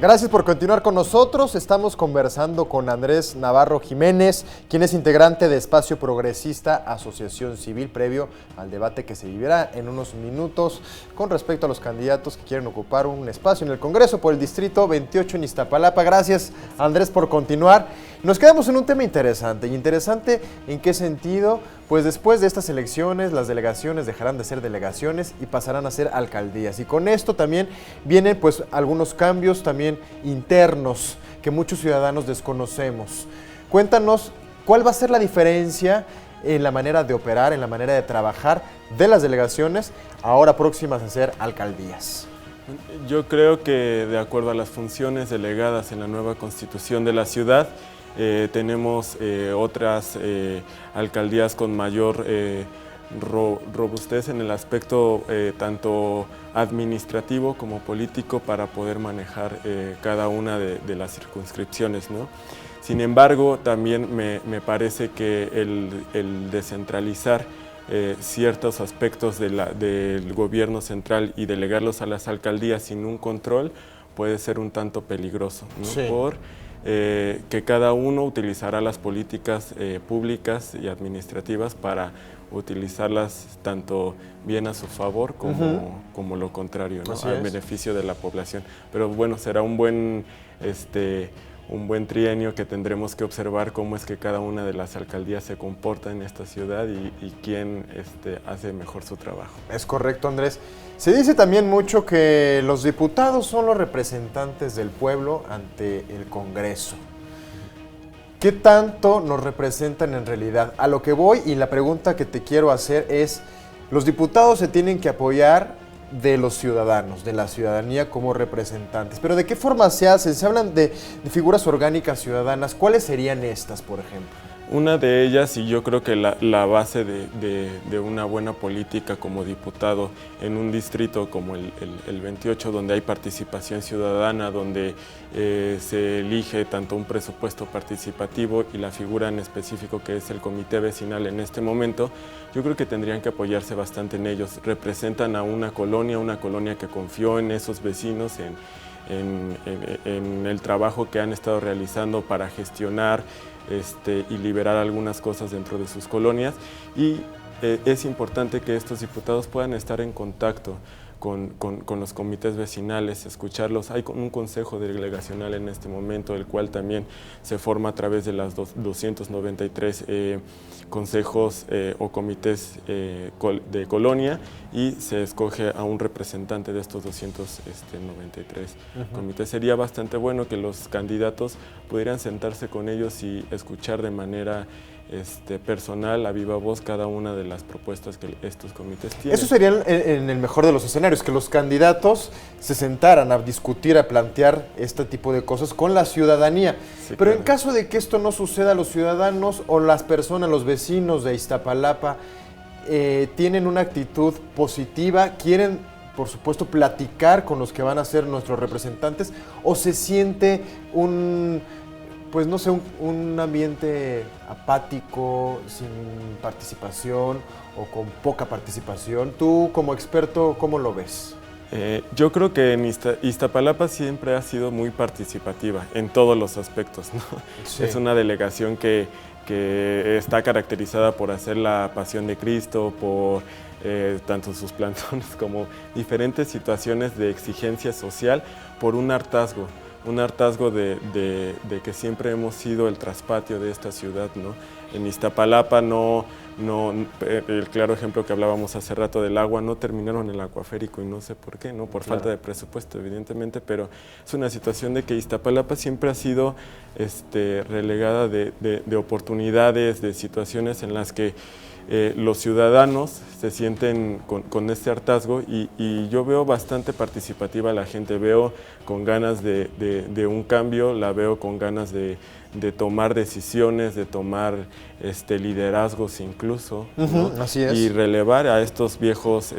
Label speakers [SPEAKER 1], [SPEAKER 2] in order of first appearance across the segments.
[SPEAKER 1] Gracias por continuar con nosotros. Estamos conversando con Andrés Navarro Jiménez, quien es integrante de Espacio Progresista, Asociación Civil, previo al debate que se vivirá en unos minutos con respecto a los candidatos que quieren ocupar un espacio en el Congreso por el Distrito 28 en Iztapalapa. Gracias, Andrés, por continuar. Nos quedamos en un tema interesante. ¿Y interesante en qué sentido? Pues después de estas elecciones, las delegaciones dejarán de ser delegaciones y pasarán a ser alcaldías. Y con esto también vienen pues algunos cambios también internos que muchos ciudadanos desconocemos. Cuéntanos, ¿cuál va a ser la diferencia en la manera de operar, en la manera de trabajar de las delegaciones ahora próximas a ser alcaldías?
[SPEAKER 2] Yo creo que de acuerdo a las funciones delegadas en la nueva Constitución de la ciudad, tenemos otras alcaldías con mayor robustez en el aspecto tanto administrativo como político para poder manejar cada una de las circunscripciones, ¿no? Sin embargo, también me parece que el descentralizar ciertos aspectos del gobierno central y delegarlos a las alcaldías sin un control puede ser un tanto peligroso, ¿no?
[SPEAKER 1] Sí.
[SPEAKER 2] Que cada uno utilizará las políticas públicas y administrativas para utilizarlas tanto bien a su favor como lo contrario, ¿no? Al beneficio de la población. Pero bueno, será un buen trienio que tendremos que observar cómo es que cada una de las alcaldías se comporta en esta ciudad y quién hace mejor su trabajo.
[SPEAKER 1] Es correcto, Andrés. Se dice también mucho que los diputados son los representantes del pueblo ante el Congreso. ¿Qué tanto nos representan en realidad? A lo que voy, y la pregunta que te quiero hacer es, los diputados se tienen que apoyar de los ciudadanos, de la ciudadanía como representantes, pero ¿de qué forma se hacen? Se hablan de figuras orgánicas ciudadanas. ¿Cuáles serían estas, por ejemplo?
[SPEAKER 2] Una de ellas, y yo creo que la base de una buena política como diputado en un distrito como el 28, donde hay participación ciudadana, donde se elige tanto un presupuesto participativo y la figura en específico que es el comité vecinal en este momento, yo creo que tendrían que apoyarse bastante en ellos. Representan a una colonia que confió en esos vecinos, en el trabajo que han estado realizando para gestionar y liberar algunas cosas dentro de sus colonias, y es importante que estos diputados puedan estar en contacto con los comités vecinales, escucharlos. Hay un consejo delegacional en este momento, el cual también se forma a través de las 293 consejos o comités de colonia, y se escoge a un representante de estos 293 comités. Sería bastante bueno que los candidatos pudieran sentarse con ellos y escuchar de manera personal, a viva voz, cada una de las propuestas que estos comités tienen.
[SPEAKER 1] Eso sería en el mejor de los escenarios, que los candidatos se sentaran a discutir, a plantear este tipo de cosas con la ciudadanía. Sí, pero claro, en caso de que esto no suceda, los ciudadanos o las personas, los vecinos de Iztapalapa, tienen una actitud positiva, quieren, por supuesto, platicar con los que van a ser nuestros representantes, o se siente un ambiente apático, sin participación o con poca participación. Tú, como experto, ¿cómo lo ves?
[SPEAKER 2] Yo creo que en Iztapalapa siempre ha sido muy participativa en todos los aspectos, ¿no? Sí. Es una delegación que está caracterizada por hacer la Pasión de Cristo, por tanto sus plantones como diferentes situaciones de exigencia social, por un hartazgo de que siempre hemos sido el traspatio de esta ciudad, ¿no? En Iztapalapa el claro ejemplo que hablábamos hace rato del agua, no terminaron el acuaférico y no sé por qué, ¿no? Por falta de presupuesto, evidentemente, pero es una situación de que Iztapalapa siempre ha sido relegada de oportunidades, de situaciones en las que los ciudadanos se sienten con este hartazgo, y yo veo bastante participativa a la gente, veo con ganas de un cambio, la veo con ganas de tomar decisiones, de tomar liderazgos incluso, ¿no?
[SPEAKER 1] Así es.
[SPEAKER 2] Y relevar a estos viejos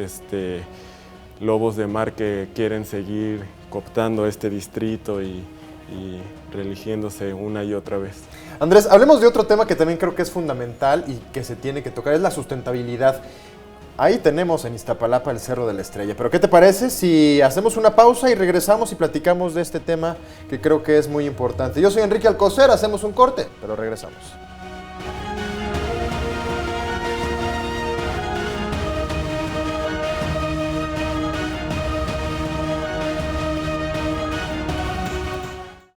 [SPEAKER 2] lobos de mar que quieren seguir cooptando este distrito y reeligiéndose una y otra vez.
[SPEAKER 1] Andrés, hablemos de otro tema que también creo que es fundamental y que se tiene que tocar, es la sustentabilidad. Ahí tenemos en Iztapalapa el Cerro de la Estrella. Pero ¿qué te parece si hacemos una pausa y regresamos y platicamos de este tema que creo que es muy importante? Yo soy Enrique Alcocer, hacemos un corte, pero regresamos.